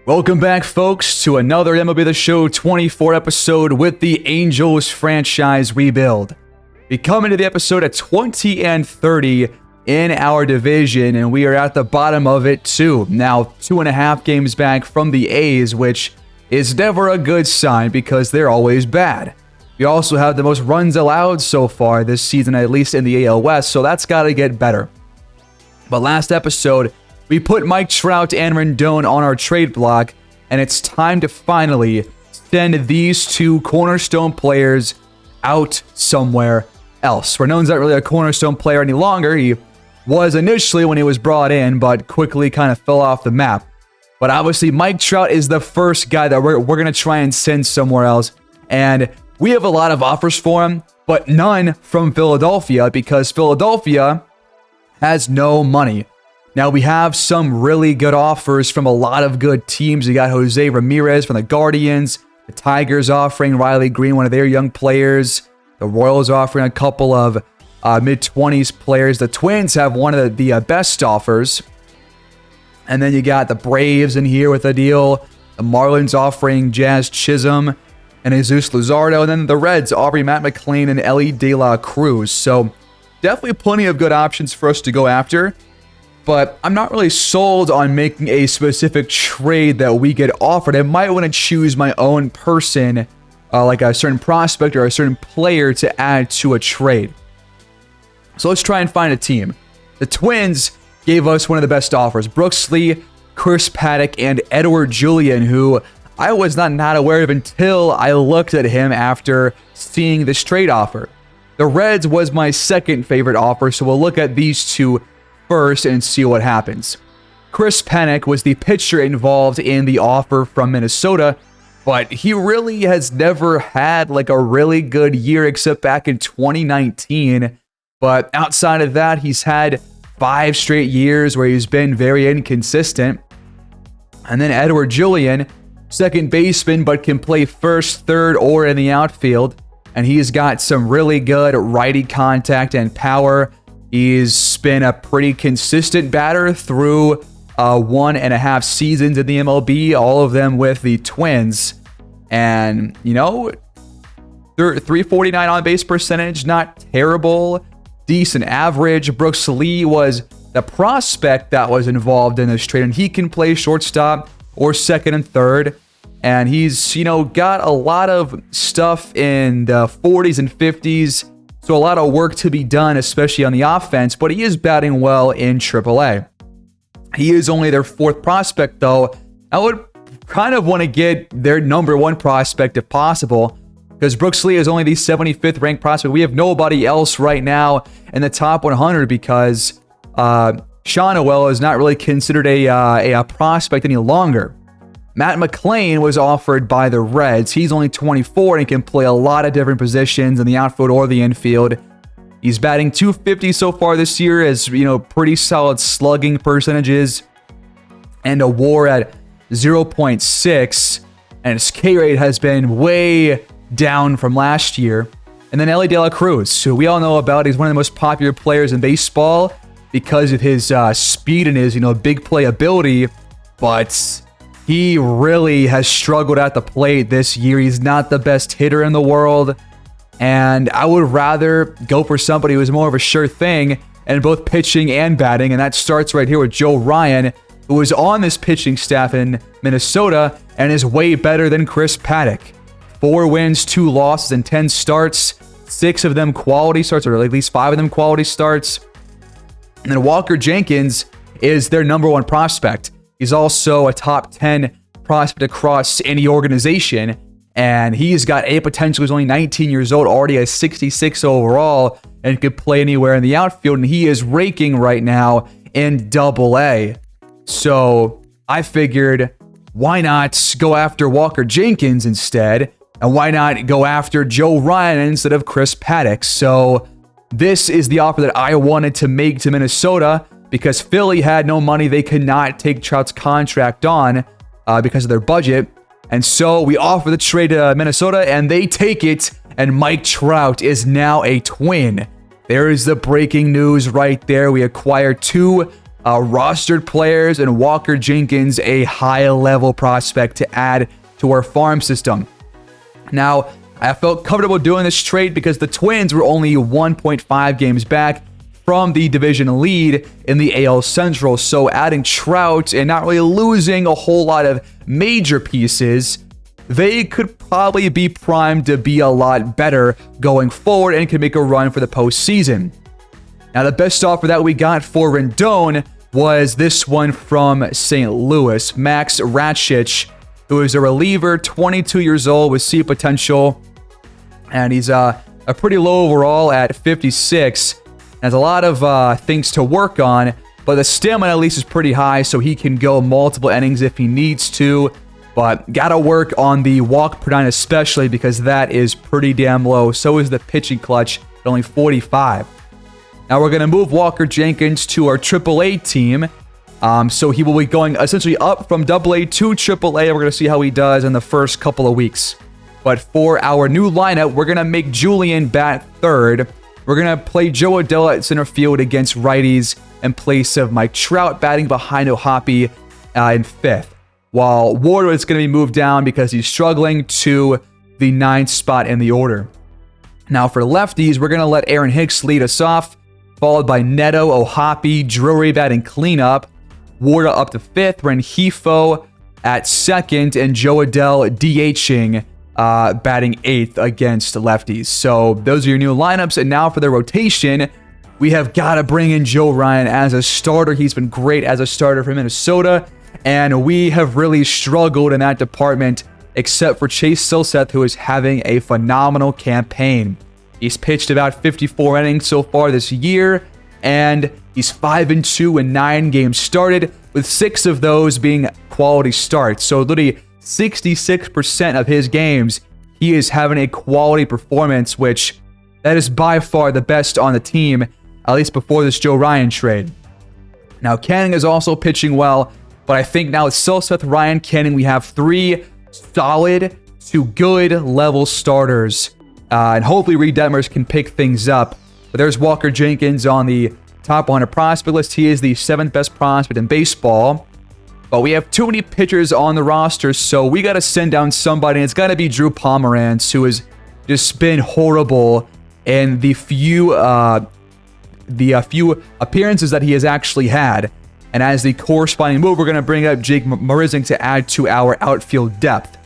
Welcome back, folks, to another MLB The Show 24 episode with the Angels franchise rebuild. We come into the episode at 20-30 in our division, and we are at the bottom of it too. Now, 2.5 games back from the A's, which is never a good sign because they're always bad. We also have the most runs allowed so far this season, at least in the AL West, so that's got to get better. But last episode, we put Mike Trout and Rendon on our trade block, and it's time to finally send these two cornerstone players out somewhere else. Rendon's not really a cornerstone player any longer. He was initially when he was brought in, but quickly kind of fell off the map. But obviously, Mike Trout is the first guy that we're going to try and send somewhere else. And we have a lot of offers for him, but none from Philadelphia because Philadelphia has no money. Now, we have some really good offers from a lot of good teams. You got Jose Ramirez from the Guardians. The Tigers offering Riley Green, one of their young players. The Royals offering a couple of mid-20s players. The Twins have one of the best offers. And then you got the Braves in here with a deal. The Marlins offering Jazz Chisholm and Jesus Luzardo. And then the Reds offering Matt McLain and Ellie De La Cruz. So definitely plenty of good options for us to go after. But I'm not really sold on making a specific trade that we get offered. I might want to choose my own person, like a certain prospect or a certain player to add to a trade. So let's try and find a team. The Twins gave us one of the best offers. Brooks Lee, Chris Paddack, and Edward Julian, who I was not aware of until I looked at him after seeing this trade offer. The Reds was my second favorite offer, so we'll look at these two first and see what happens. Chris Paddack was the pitcher involved in the offer from Minnesota, but he really has never had like a really good year except back in 2019. But outside of that, he's had 5 straight years where he's been very inconsistent. And then Edward Julian, second baseman, but can play first, third, or in the outfield. And he's got some really good righty contact and power. He's been a pretty consistent batter through 1.5 seasons in the MLB, all of them with the Twins. And, you know, 349 on-base percentage, not terrible, decent average. Brooks Lee was the prospect that was involved in this trade, and he can play shortstop or second and third. And he's, you know, got a lot of stuff in the 40s and 50s. So a lot of work to be done, especially on the offense, but he is batting well in AAA. He is only their 4th prospect, though. I would kind of want to get their number 1 prospect if possible, because Brooks Lee is only the 75th ranked prospect. We have nobody else right now in the top 100 because Sean Noel is not really considered a prospect any longer. Matt McLain was offered by the Reds. He's only 24 and can play a lot of different positions in the outfield or the infield. He's batting .250 so far this year, as you know, pretty solid slugging percentages and a WAR at 0.6, and his K rate has been way down from last year. And then Ellie De La Cruz, who we all know about. He's one of the most popular players in baseball because of his speed and his, you know, big play ability, but he really has struggled at the plate this year. He's not the best hitter in the world. And I would rather go for somebody who's more of a sure thing in both pitching and batting. And that starts right here with Joe Ryan, who is on this pitching staff in Minnesota and is way better than Chris Paddack. 4 wins, 2 losses, and 10 starts. 6 of them quality starts, or at least 5 of them quality starts. And then Walker Jenkins is their number 1 prospect. He's also a top 10 prospect across any organization, and he's got a potential. He's only 19 years old, already a 66 overall, and could play anywhere in the outfield, and he is raking right now in AA. So I figured, why not go after Walker Jenkins instead, and why not go after Joe Ryan instead of Chris Paddack? So this is the offer that I wanted to make to Minnesota, because Philly had no money. They could not take Trout's contract on because of their budget. And so we offer the trade to Minnesota, and they take it, and Mike Trout is now a Twin. There is the breaking news right there. We acquired 2 rostered players, and Walker Jenkins a high-level prospect to add to our farm system. Now, I felt comfortable doing this trade because the Twins were only 1.5 games back from the division lead in the AL Central, so adding Trout and not really losing a whole lot of major pieces, they could probably be primed to be a lot better going forward and can make a run for the postseason. Now, the best offer that we got for Rendon was this one from St. Louis. Max Ratchich, who is a reliever, 22 years old with C potential, and he's a pretty low overall at 56. Has a lot of things to work on, but the stamina at least is pretty high, so he can go multiple innings if he needs to. But gotta work on the walk per nine especially because that is pretty damn low. So is the pitching clutch at only 45. Now we're gonna move Walker Jenkins to our AAA team. So he will be going essentially up from AA to AAA. We're gonna see how he does in the first couple of weeks. But for our new lineup, we're gonna make Julian bat third. We're going to play Joe Adell at center field against righties in place of Mike Trout batting behind Ohtani in fifth. While Ward is going to be moved down because he's struggling to the 9th spot in the order. Now for lefties, we're going to let Aaron Hicks lead us off, followed by Neto, Ohtani, Drury batting cleanup, Ward up to 5th, Rengifo at 2nd, and Joe Adell DHing batting 8th against lefties. So those are your new lineups. And now for the rotation, we have got to bring in Joe Ryan as a starter. He's been great as a starter for Minnesota, and we have really struggled in that department except for Chase Silseth, who is having a phenomenal campaign. He's pitched about 54 innings so far this year, and he's 5-2 in 9 games started, with 6 of those being quality starts. So literally 66% of his games, he is having a quality performance, which that is by far the best on the team, at least before this Joe Ryan trade. Now, Canning is also pitching well, but I think now with Silseth, Ryan, Canning, we have 3 solid to good level starters. And hopefully Reed Detmers can pick things up. But there's Walker Jenkins on the top 100 prospect list. He is the 7th best prospect in baseball. But we have too many pitchers on the roster, so we got to send down somebody. And it's got to be Drew Pomeranz, who has just been horrible in the few appearances that he has actually had. And as the corresponding move, we're going to bring up Jake Marisnick to add to our outfield depth.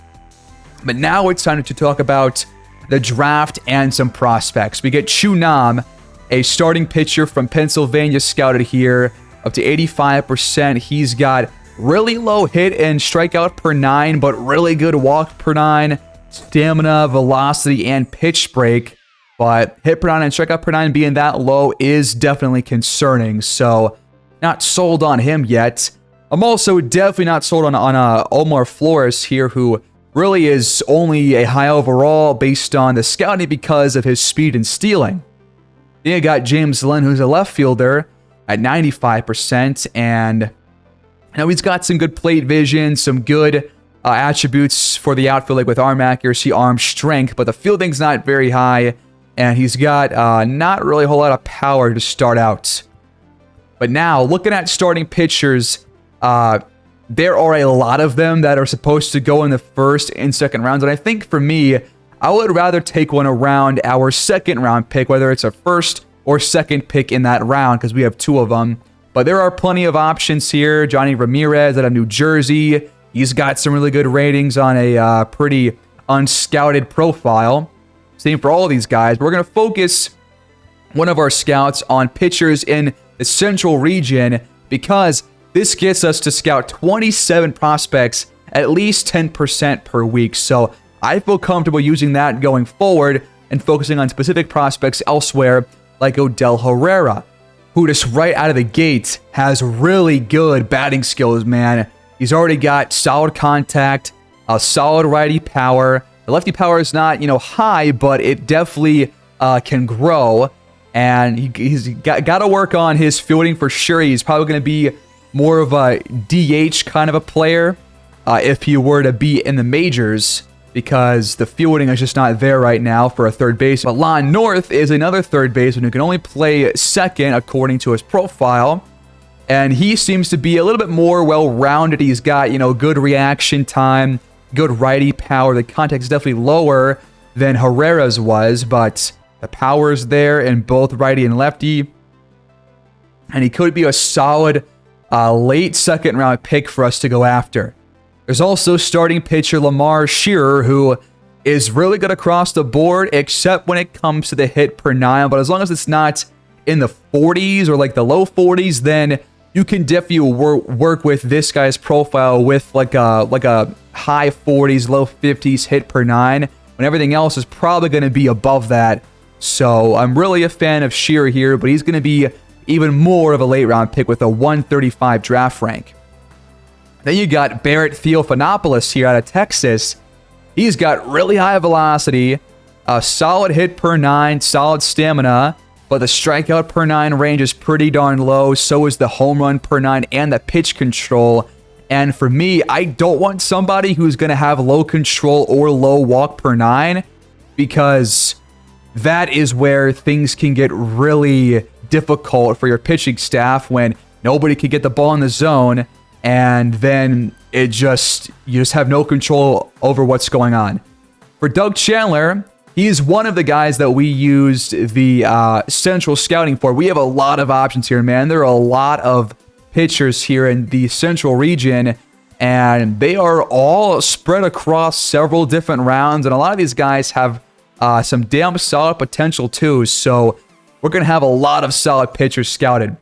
But now it's time to talk about the draft and some prospects. We get Chu Nam, a starting pitcher from Pennsylvania, scouted here, up to 85%. He's got really low hit and strikeout per 9, but really good walk per 9, stamina, velocity, and pitch break. But hit per 9 and strikeout per 9 being that low is definitely concerning. So not sold on him yet. I'm also definitely not sold on Omar Flores here, who really is only a high overall based on the scouting because of his speed and stealing. Then you got James Lynn, who's a left fielder at 95%, and he's got some good plate vision, some good attributes for the outfield, like with arm accuracy, arm strength, but the fielding's not very high, and he's got not really a whole lot of power to start out. But now, looking at starting pitchers, there are a lot of them that are supposed to go in the first and second rounds, and I think for me, I would rather take one around our second round pick, whether it's a first or second pick in that round, because we have 2 of them. But there are plenty of options here. Johnny Ramirez out of New Jersey. He's got some really good ratings on a pretty unscouted profile. Same for all of these guys. We're going to focus one of our scouts on pitchers in the central region because this gets us to scout 27 prospects at least 10% per week. So I feel comfortable using that going forward and focusing on specific prospects elsewhere like Odell Herrera, who just right out of the gate has really good batting skills, man. He's already got solid contact, a solid righty power. The lefty power is not, high, but it definitely can grow. And he's got to work on his fielding for sure. He's probably going to be more of a DH kind of a player if he were to be in the majors, because the fielding is just not there right now for a third base. But Lon North is another third baseman who can only play second according to his profile. And he seems to be a little bit more well-rounded. He's got, good reaction time, good righty power. The contact is definitely lower than Herrera's was, but the power's there in both righty and lefty. And he could be a solid late second-round pick for us to go after. There's also starting pitcher Lamar Shearer, who is really good across the board, except when it comes to the hit per 9. But as long as it's not in the 40s or like the low 40s, then you can definitely work with this guy's profile with like a high 40s, low 50s hit per 9, when everything else is probably going to be above that. So I'm really a fan of Shearer here, but he's going to be even more of a late round pick with a 135 draft rank. Then you got Barrett Theophanopoulos here out of Texas. He's got really high velocity, a solid hit per 9, solid stamina, but the strikeout per 9 range is pretty darn low. So is the home run per 9 and the pitch control. And for me, I don't want somebody who's going to have low control or low walk per 9, because that is where things can get really difficult for your pitching staff when nobody can get the ball in the zone, and then you just have no control over what's going on. For Doug Chandler, he's one of the guys that we used the central scouting for. We have a lot of options here, man. There are a lot of pitchers here in the central region, and they are all spread across several different rounds, and a lot of these guys have some damn solid potential too. So we're going to have a lot of solid pitchers scouted.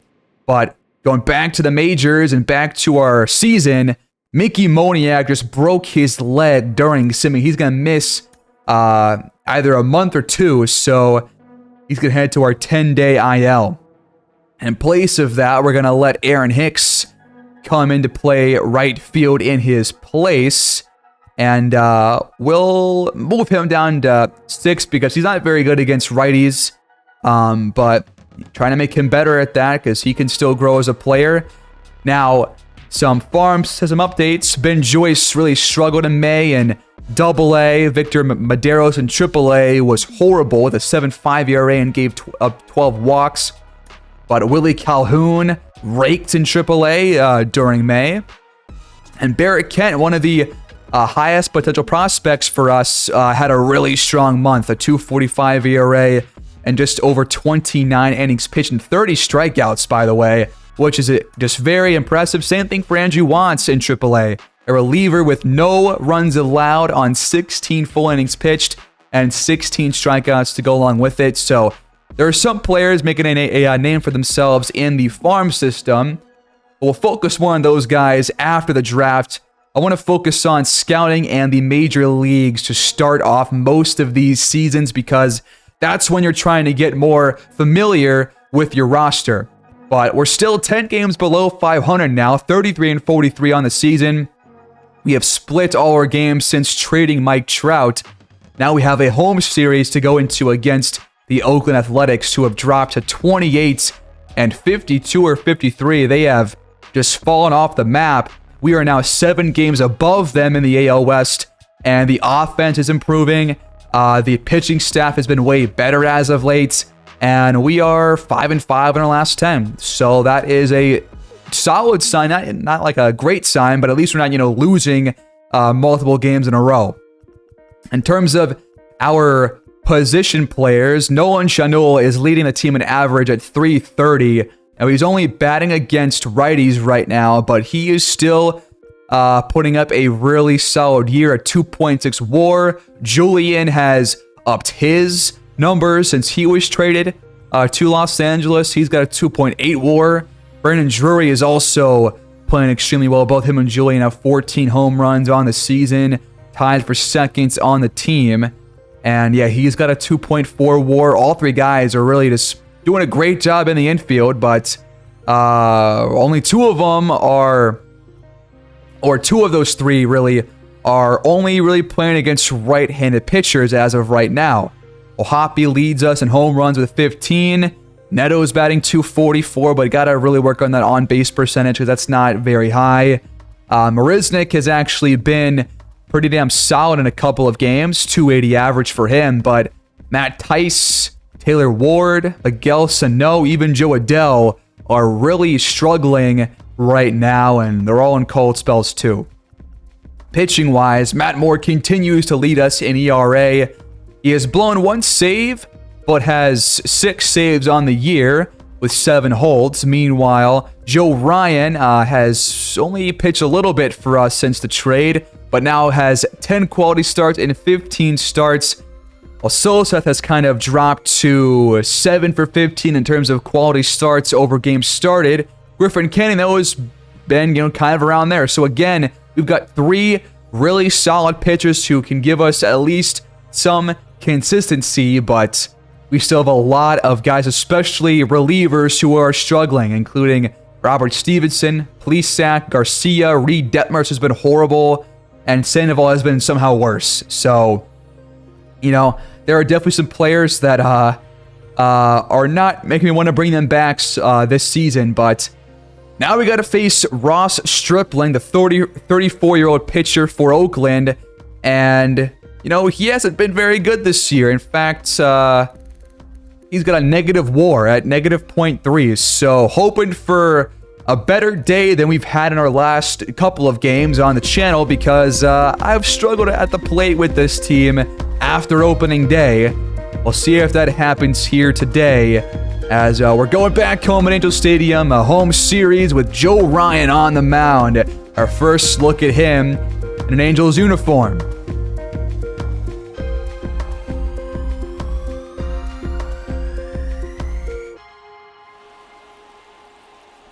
But going back to the majors and back to our season, Mickey Moniak just broke his leg during simming. He's going to miss either a month or two, so he's going to head to our 10-day IL. In place of that, we're going to let Aaron Hicks come into play right field in his place. And we'll move him down to 6 because he's not very good against righties. But trying to make him better at that because he can still grow as a player. Now, some farm system updates. Ben Joyce really struggled in May in Double-A. Victor Maderos in Triple-A was horrible with a 7.5 ERA and gave up 12 walks. But Willie Calhoun raked in Triple-A during May. And Barrett Kent, one of the highest potential prospects for us, had a really strong month, a 2.45 ERA and just over 29 innings pitched and 30 strikeouts, by the way, which is just very impressive. Same thing for Andrew Wantz in AAA, a reliever with no runs allowed on 16 full innings pitched and 16 strikeouts to go along with it. So there are some players making a name for themselves in the farm system. We'll focus more on those guys after the draft. I want to focus on scouting and the major leagues to start off most of these seasons because that's when you're trying to get more familiar with your roster. But we're still 10 games below 500 now, 33-43 on the season. We have split all our games since trading Mike Trout. Now we have a home series to go into against the Oakland Athletics, who have dropped to 28 and 52 or 53. They have just fallen off the map. We are now 7 games above them in the AL West, and the offense is improving. The pitching staff has been way better as of late, and we are 5-5 in our last 10. So that is a solid sign, not like a great sign, but at least we're not, losing multiple games in a row. In terms of our position players, Nolan Schanuel is leading the team in average at .330. Now, he's only batting against righties right now, but he is still putting up a really solid year, a 2.6 WAR. Julian has upped his numbers since he was traded to Los Angeles. He's got a 2.8 WAR. Brandon Drury is also playing extremely well. Both him and Julian have 14 home runs on the season, tied for seconds on the team. And yeah, he's got a 2.4 WAR. All three guys are really just doing a great job in the infield, but only two of them are, or two of those three really, are only really playing against right-handed pitchers as of right now. Ohapi leads us in home runs with 15. Neto is batting .244, but got to really work on that on-base percentage because that's not very high. Marisnik has actually been pretty damn solid in a couple of games, .280 average for him, but Matt Tice, Taylor Ward, Miguel Sano, even Joe Adell are really struggling right now, and they're all in cold spells too. Pitching-wise, Matt Moore continues to lead us in ERA. He has blown 1 save, but has 6 saves on the year with 7 holds. Meanwhile, Joe Ryan has only pitched a little bit for us since the trade, but now has 10 quality starts and 15 starts. While Solseth has kind of dropped to 7 for 15 in terms of quality starts over games started. Griffin Canning, though, has been, kind of around there. So again, we've got 3 really solid pitchers who can give us at least some consistency, but we still have a lot of guys, especially relievers, who are struggling, including Robert Stevenson, Plesac, Garcia, Reed Detmers has been horrible, and Sandoval has been somehow worse. So, there are definitely some players that are not making me want to bring them back this season, but now we got to face Ross Stripling, the 34-year-old pitcher for Oakland, and, he hasn't been very good this year. In fact, he's got a negative WAR at -0.3, so hoping for a better day than we've had in our last couple of games on the channel, because I've struggled at the plate with this team after opening day. We'll see if that happens here today, as we're going back home at Angel Stadium, a home series with Joe Ryan on the mound. Our first look at him in an Angels uniform.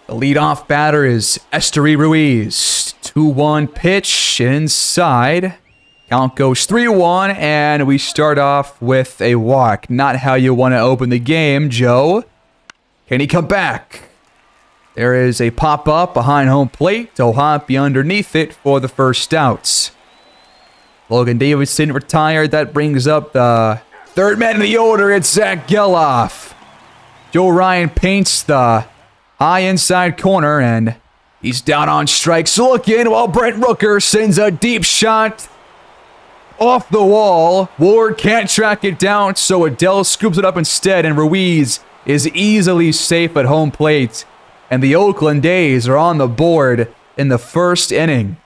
The leadoff batter is Esteury Ruiz. 2-1 pitch inside. Count goes 3-1, and we start off with a walk. Not how you want to open the game, Joe. Can he come back? There is a pop-up behind home plate. O'Hoppe underneath it for the first outs. Logan Davidson retired. That brings up the third man in the order. It's Zach Geloff. Joe Ryan paints the high inside corner, and he's down on strikes looking, while Brent Rooker sends a deep shot off the wall. Ward can't track it down, so Adele scoops it up instead, and Ruiz is easily safe at home plate. And the Oakland A's are on the board in the first inning.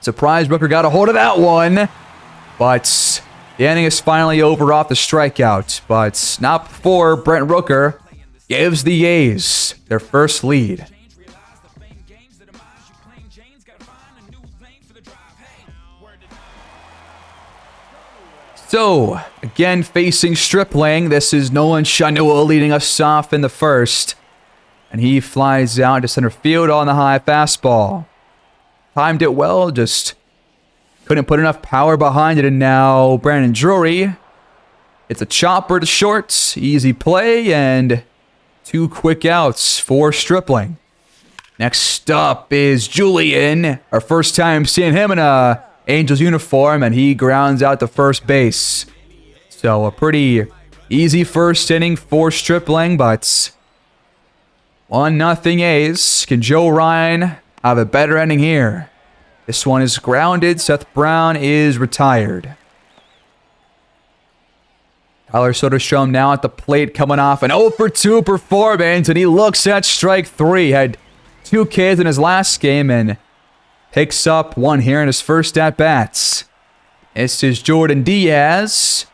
Surprise, Rooker got a hold of that one, but the inning is finally over off the strikeout. But not before Brent Rooker gives the A's their first lead. So, again facing Stripling, this is Nolan Shanua leading us off in the first. And he flies out to center field on the high fastball. Timed it well, just couldn't put enough power behind it, and now Brandon Drury. It's a chopper to short, easy play, and 2 quick outs for Stripling. Next up is Julian. Our first time seeing him in a Angels uniform, and he grounds out to first base. So a pretty easy first inning for Stripling, but 1-0 A's. Can Joe Ryan have a better inning here? This one is grounded. Seth Brown is retired. Tyler Soderstrom now at the plate, coming off an 0 for 2 performance, and he looks at strike 3. Had 2 Ks in his last game and picks up 1 here in his first at-bats. This is Jordan Diaz.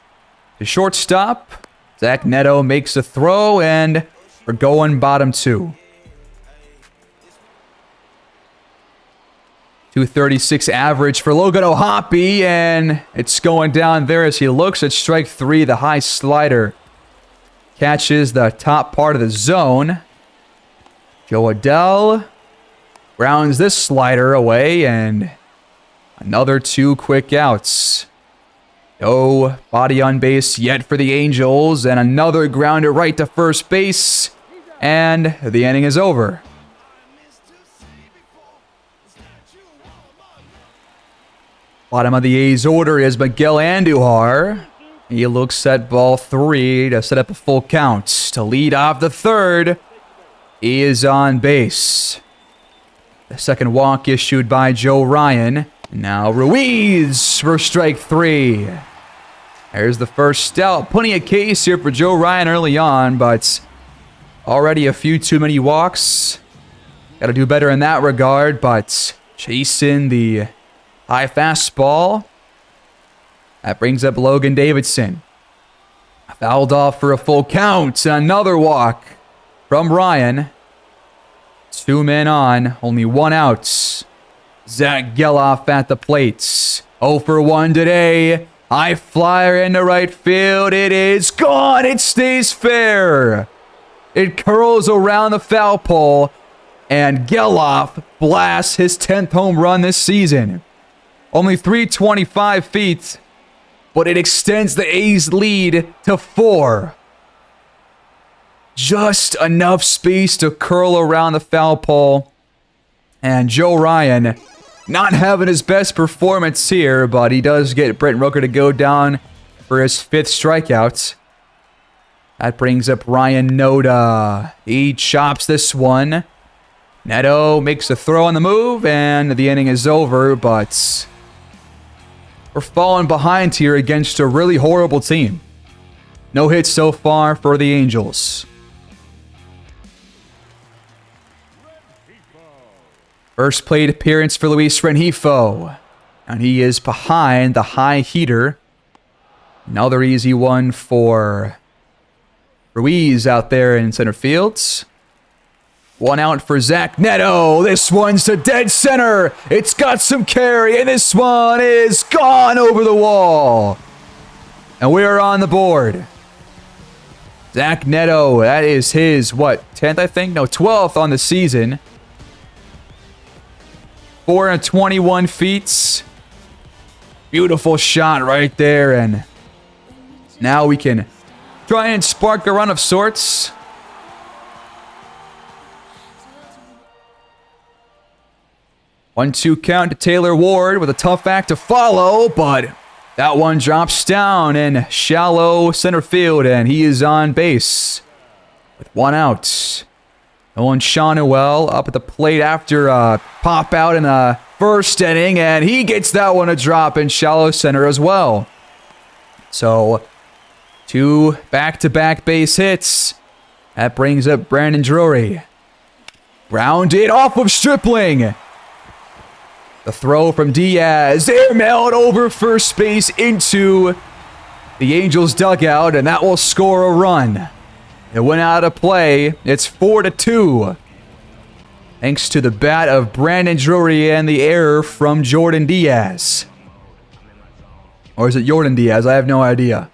The shortstop. Zach Neto makes a throw, and we're going bottom 2. 236 average for Logan O'Hoppe, and it's going down there as he looks at strike 3. The high slider catches the top part of the zone. Joe Adele grounds this slider away, and another 2 quick outs. No body on base yet for the Angels, and another grounder right to first base, and the inning is over. Bottom of the A's order is Miguel Andujar. He looks at ball 3 to set up a full count. To lead off the third, he is on base. The second walk issued by Joe Ryan. Now Ruiz for strike 3. There's the first out. Plenty of case here for Joe Ryan early on, but Already a few too many walks. Got to do better in that regard, but chasing the high fastball. That brings up Logan Davidson. Fouled off for a full count. Another walk from Ryan. 2 men on, only 1 out. Zach Geloff at the plate. 0 for 1 today. High flyer into right field. It is gone. It stays fair. It curls around the foul pole. And Geloff blasts his 10th home run this season. Only 325 feet. But it extends the A's lead to 4. Just enough space to curl around the foul pole. And Joe Ryan not having his best performance here, but he does get Brent Rooker to go down for his 5th strikeout. That brings up Ryan Noda. He chops this one. Neto makes a throw on the move, and the inning is over, but we're falling behind here against a really horrible team. No hits so far for the Angels. First plate appearance for Luis Rengifo. And he is behind the high heater. Another easy one for Ruiz out there in center field. 1 out for Zach Neto. This one's to dead center. It's got some carry, and this one is gone over the wall. And we're on the board. Zach Neto, that is his, 10th, I think? No, 12th on the season. 421 feet. Beautiful shot right there, and now we can try and spark a run of sorts. One-two count to Taylor Ward with a tough act to follow, but that one drops down in shallow center field, and he is on base with 1 out. Nolan Shawnuel up at the plate after a pop out in the first inning, and he gets that one a drop in shallow center as well. So 2 back-to-back base hits. That brings up Brandon Drury. Grounded off of Stripling. The throw from Diaz. Airmailed over first base into the Angels dugout, and that will score a run. It went out of play. It's 4-2. Thanks to the bat of Brandon Drury and the error from Jordan Diaz. Or is it Jordan Diaz? I have no idea.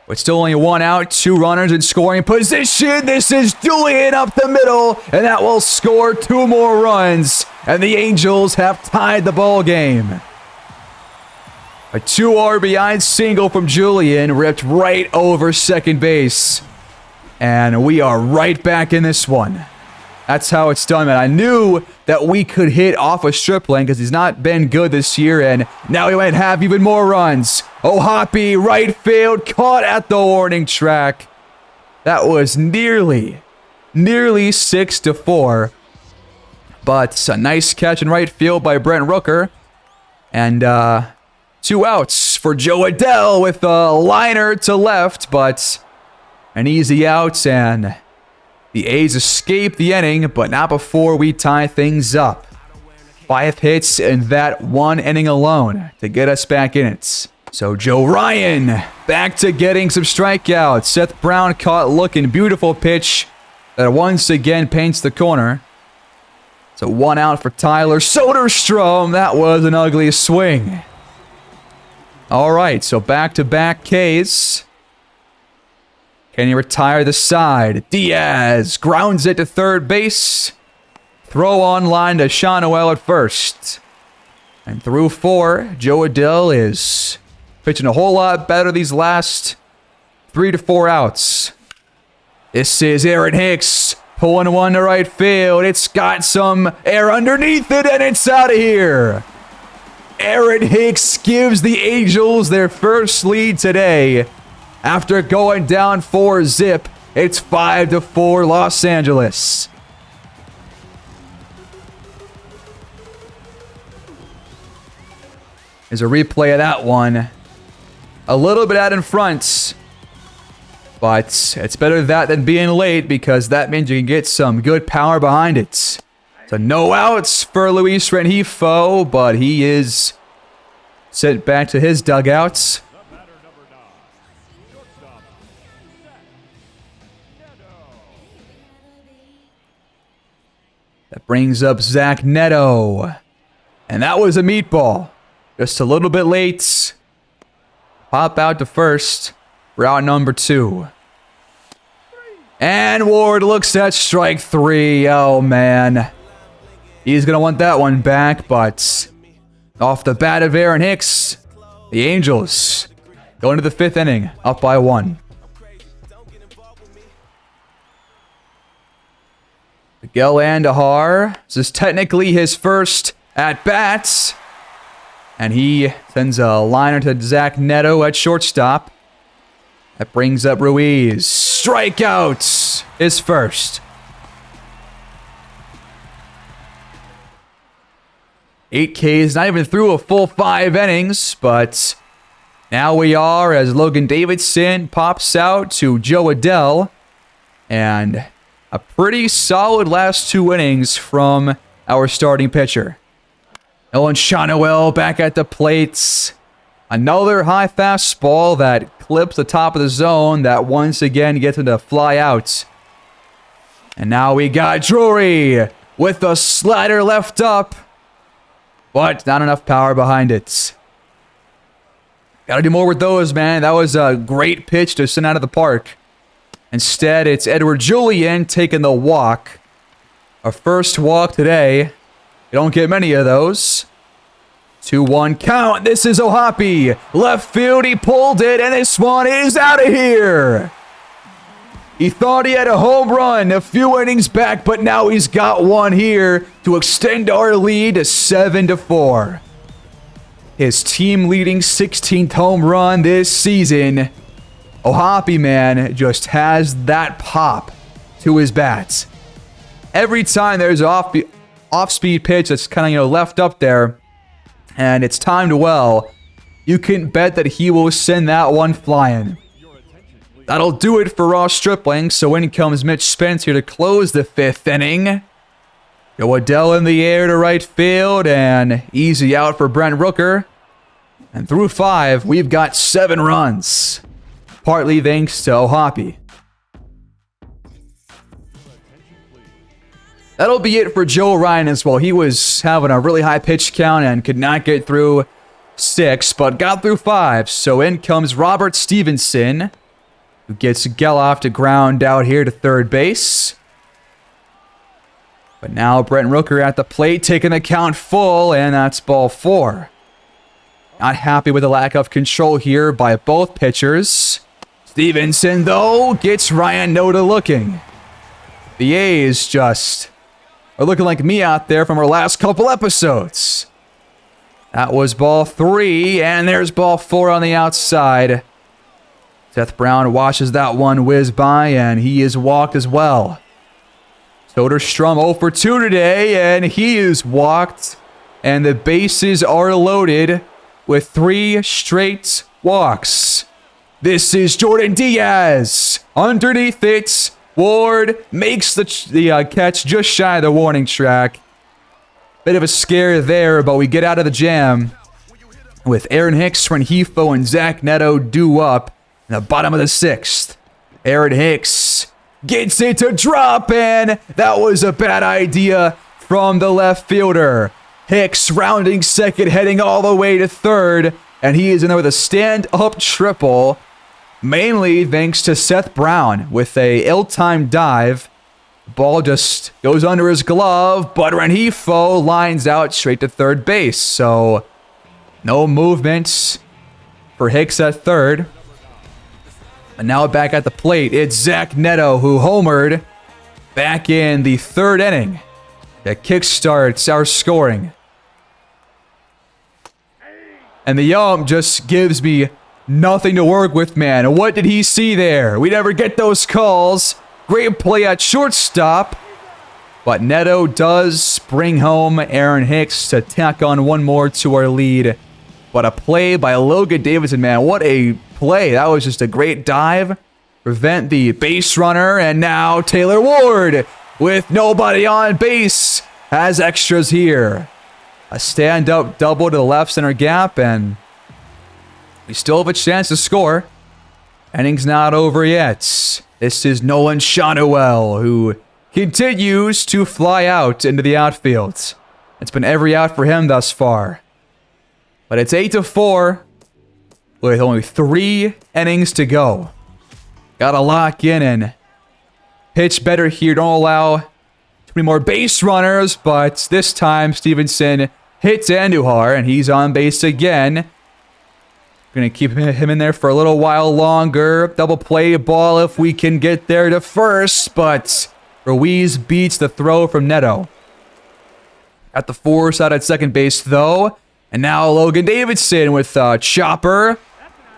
But still only 1 out, 2 runners in scoring position. This is Julian up the middle, and that will score 2 more runs. And the Angels have tied the ball game. A 2 RBI single from Julian ripped right over second base. And we are right back in this one. That's how it's done, man. I knew that we could hit off of Stripling because he's not been good this year, and now we might have even more runs. Oh, Hoppy, right field, caught at the warning track. That was nearly 6-4. But a nice catch in right field by Brent Rooker. And 2 outs for Joe Adell with a liner to left, but an easy out, and the A's escape the inning, but not before we tie things up. 5 hits in that 1 inning alone to get us back in it. So Joe Ryan back to getting some strikeouts. Seth Brown caught looking beautiful pitch that once again paints the corner. So 1 out for Tyler Soderstrom. That was an ugly swing. All right, so back-to-back Ks. Can he retire the side? Diaz grounds it to third base. Throw on line to Shawnuel at first. And through 4, Joe Adell is pitching a whole lot better these last 3 to 4 outs. This is Aaron Hicks pulling one to right field. It's got some air underneath it, and it's out of here. Aaron Hicks gives the Angels their first lead today. After going down 4-zip, it's 5-4 Los Angeles. There's a replay of that one. A little bit out in front. But it's better that than being late because that means you can get some good power behind it. So no outs for Luis Rengifo, but he is sent back to his dugouts. That brings up Zach Neto. And that was a meatball. Just a little bit late. Pop out to first. Route number 2. And Ward looks at strike 3. Oh, man. He's going to want that one back, but off the bat of Aaron Hicks, the Angels go into the 5th inning, up by 1. Miguel Andujar, this is technically his first at-bats, and he sends a liner to Zach Neto at shortstop. That brings up Ruiz. Strikeouts, his first. 8 Ks, not even through a full 5 innings, but now we are as Logan Davidson pops out to Joe Adell, and a pretty solid last 2 innings from our starting pitcher. Nolan Shanoel back at the plates. Another high fastball that clips the top of the zone that once again gets him to fly out. And now we got Drury with the slider left up, but not enough power behind it. Gotta do more with those, man. That was a great pitch to send out of the park. Instead, it's Edward Julian taking the walk. Our first walk today. You don't get many of those. 2-1 count. This is Ohtani. Left field, he pulled it, and this one is out of here. He thought he had a home run a few innings back, but now he's got one here to extend our lead to 7-4. His team-leading 16th home run this season. Ohtani, man, just has that pop to his bats. Every time there's an off-speed pitch that's kind of, left up there, and it's timed well, you can bet that he will send that one flying. That'll do it for Ross Stripling, so in comes Mitch Spence here to close the 5th inning. Joe Adell in the air to right field, and easy out for Brent Rooker. And through 5, we've got 7 runs. Partly thanks to Ohtani. That'll be it for Joe Ryan as well. He was having a really high pitch count and could not get through 6, but got through 5. So in comes Robert Stevenson, who gets Geloff to ground out here to third base. But now Brent Rooker at the plate, taking the count full, and that's ball 4. Not happy with the lack of control here by both pitchers. Stevenson, though, gets Ryan Noda looking. The A's just are looking like me out there from our last couple episodes. That was ball 3, and there's ball 4 on the outside. Seth Brown watches that one whiz by, and he is walked as well. Soderstrom 0 for 2 today, and he is walked. And the bases are loaded with 3 straight walks. This is Jordan Diaz. Underneath it, Ward makes the catch just shy of the warning track. Bit of a scare there, but we get out of the jam with Aaron Hicks, Rengifo, and Zach Neto due up in the bottom of the 6th. Aaron Hicks gets it to drop, and that was a bad idea from the left fielder. Hicks rounding second, heading all the way to third, and he is in there with a stand-up triple, mainly thanks to Seth Brown with a ill-timed dive. The ball just goes under his glove, but Rengifo lines out straight to third base, so no movements for Hicks at third. And now back at the plate, it's Zach Neto who homered back in the 3rd inning. That kickstarts our scoring. And the ump just gives me nothing to work with, man. What did he see there? We never get those calls. Great play at shortstop. But Neto does bring home Aaron Hicks to tack on one more to our lead. But a play by Logan Davidson, man. What a play. That was just a great dive. prevent the base runner, and now Taylor Ward, with nobody on base, has extras here. A stand-up double to the left center gap, and we still have a chance to score. Inning's not over yet. This is Nolan Shotwell, who continues to fly out into the outfield. It's been every out for him thus far. But it's 8-4 with only 3 innings to go. Gotta lock in and pitch better here. Don't allow too many more base runners, but this time Stevenson hits Andujar, and he's on base again. Gonna keep him in there for a little while longer. Double play ball if we can get there to first, but Ruiz beats the throw from Neto. At the force out at second base, though. And now Logan Davidson with Chopper.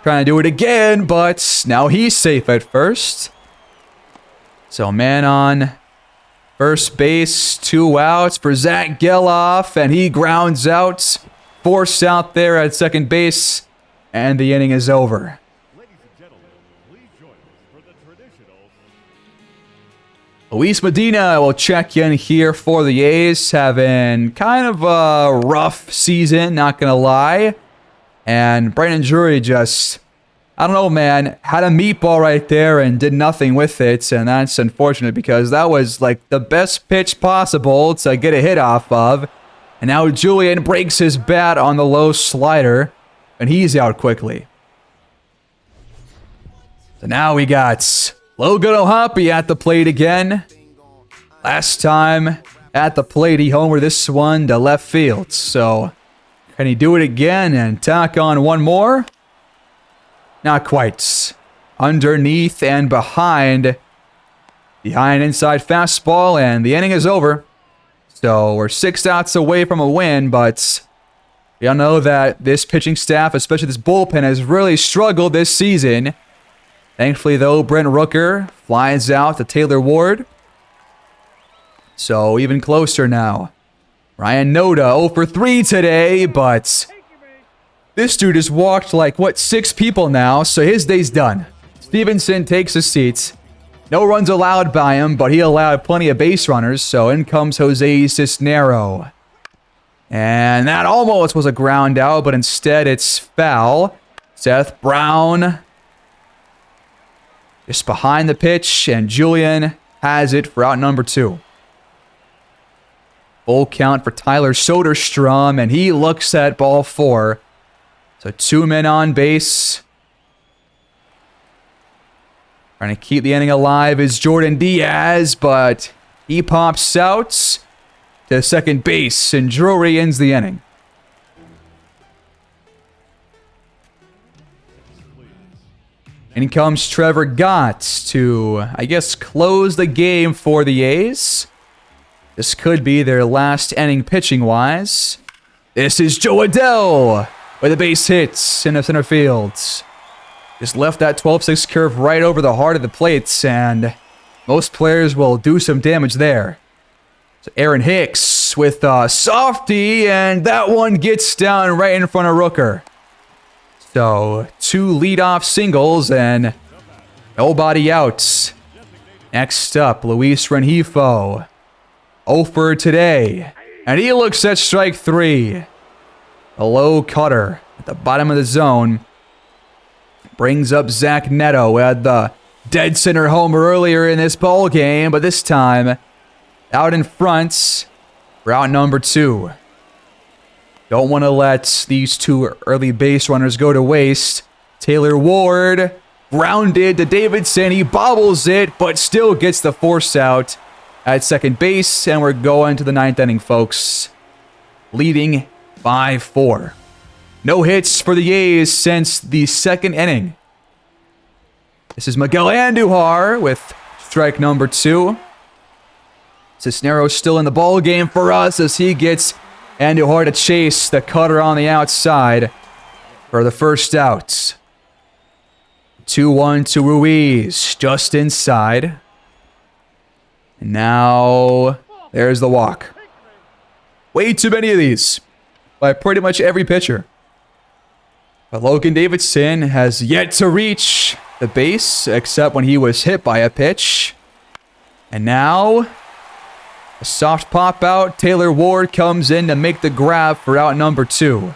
Trying to do it again, but now he's safe at first. So man on first base, 2 outs for Zach Geloff, and he grounds out. Force out there at second base. And the inning is over. Ladies and gentlemen, please join us for the traditional. Luis Medina will check in here for the A's, having kind of a rough season, not going to lie. And Brandon Drury just, I don't know, man, had a meatball right there and did nothing with it. And that's unfortunate because that was like the best pitch possible to get a hit off of. And now Julian breaks his bat on the low slider. And he's out quickly. So now we got Logan O'Hoppe at the plate again. Last time at the plate, he homered this one to left field. So can he do it again and tack on one more? Not quite. Underneath and behind. Behind inside fastball, and the inning is over. So we're 6 outs away from a win, but we all know that this pitching staff, especially this bullpen, has really struggled this season. Thankfully, though, Brent Rooker flies out to Taylor Ward. So even closer now. Ryan Noda 0 for 3 today, but this dude has walked like, 6 people now, so his day's done. Stevenson takes a seat. No runs allowed by him, but he allowed plenty of base runners, so in comes Jose Cisnero. And that almost was a ground out, but instead it's foul. Seth Brown just behind the pitch, and Julian has it for out number 2. Full count for Tyler Soderstrom, and he looks at ball 4. So 2 men on base. Trying to keep the inning alive is Jordan Diaz, but he pops out to second base, and Drury ends the inning. In comes Trevor Gott to, I guess, close the game for the A's. This could be their last inning pitching-wise. This is Joe Adell with a base hit in the center field. Just left that 12-6 curve right over the heart of the plates, and most players will do some damage there. So Aaron Hicks with a softie, and that one gets down right in front of Rooker. So 2 leadoff singles and nobody out. Next up, Luis Rengifo. 0 for today, and he looks at strike 3. A low cutter at the bottom of the zone. Brings up Zach Neto, who had the dead center homer earlier in this ball game, but this time out in front for out number 2. Don't want to let these 2 early base runners go to waste. Taylor Ward grounded to Davidson. He bobbles it, but still gets the force out at second base, and we're going to the 9th inning, folks. Leading 5-4. No hits for the A's since the 2nd inning. This is Miguel Andujar with strike number 2. Cisneros still in the ball game for us as he gets Andujar to chase the cutter on the outside for the first out. 2-1 to Ruiz, just inside. And now there's the walk. Way too many of these by pretty much every pitcher. But Logan Davidson has yet to reach the base, except when he was hit by a pitch. And now, a soft pop out. Taylor Ward comes in to make the grab for out number 2.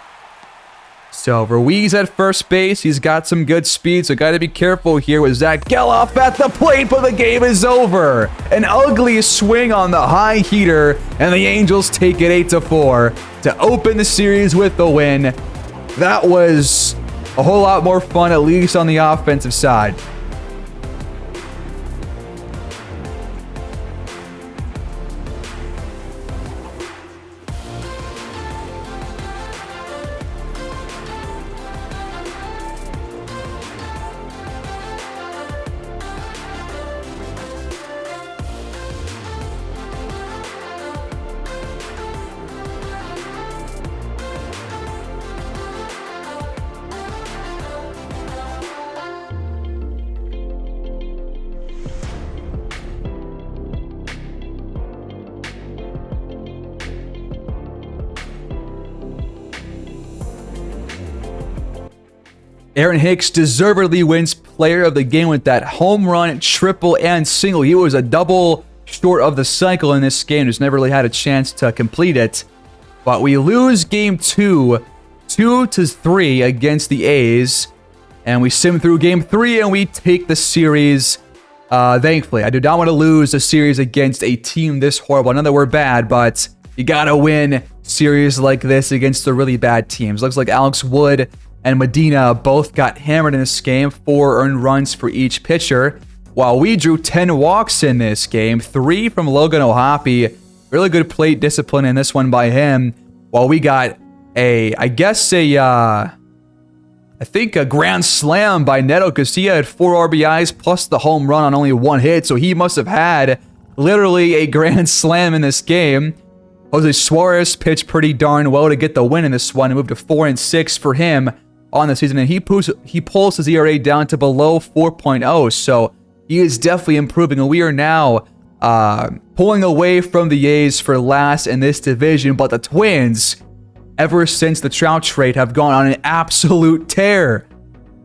So Ruiz at first base. He's got some good speed, so got to be careful here with Zach Geloff at the plate, but the game is over. An ugly swing on the high heater, and the Angels take it 8-4 to open the series with the win. That was a whole lot more fun, at least on the offensive side. Aaron Hicks deservedly wins player of the game with that home run, triple, and single. He was a double short of the cycle in this game. Just never really had a chance to complete it. But we lose game 2, 2-3 against the A's. And we sim through game 3 and we take the series. Thankfully, I do not want to lose a series against a team this horrible. I know that we're bad, but you got to win series like this against the really bad teams. Looks like Alex Wood and Medina both got hammered in this game, 4 earned runs for each pitcher, while we drew 10 walks in this game, 3 from Logan O'Hoppe. Really good plate discipline in this one by him, while we got I think a grand slam by Neto Casilla had 4 RBIs plus the home run on only 1 hit, so he must have had literally a grand slam in this game. Jose Suarez pitched pretty darn well to get the win in this one and moved to 4-6 for him on the season, and he pulls his ERA down to below 4.0, so he is definitely improving, and we are now pulling away from the A's for last in this division. But the Twins, ever since the Trout trade, have gone on an absolute tear.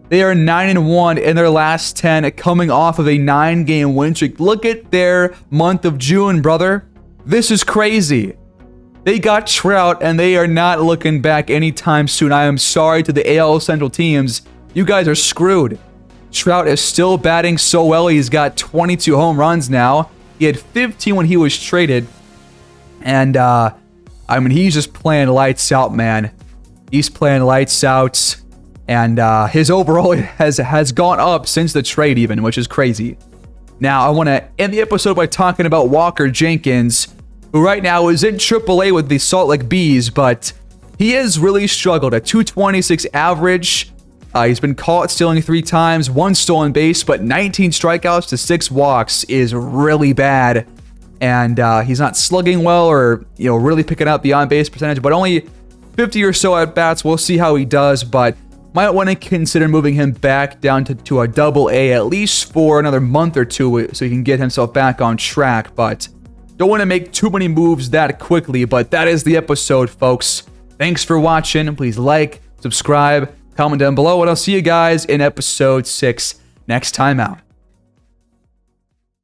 They are 9-1 in their last 10, coming off of a 9-game win streak. Look at their month of June, brother. This is crazy. They got Trout, and they are not looking back anytime soon. I am sorry to the AL Central teams. You guys are screwed. Trout is still batting so well. He's got 22 home runs now. He had 15 when he was traded. And, he's just playing lights out, man. He's playing lights out. And his overall has gone up since the trade even, which is crazy. Now, I want to end the episode by talking about Walker Jenkins, who right now is in AAA with the Salt Lake Bees, but he has really struggled. A 226 average. He's been caught stealing 3 times, 1 stolen base, but 19 strikeouts to 6 walks is really bad. And he's not slugging well or really picking up the on-base percentage, but only 50 or so at bats. We'll see how he does, but might want to consider moving him back down to a AA at least for another month or 2 so he can get himself back on track. But don't want to make too many moves that quickly, but that is the episode, folks. Thanks for watching. Please like, subscribe, comment down below, and I'll see you guys in episode 6 next time out.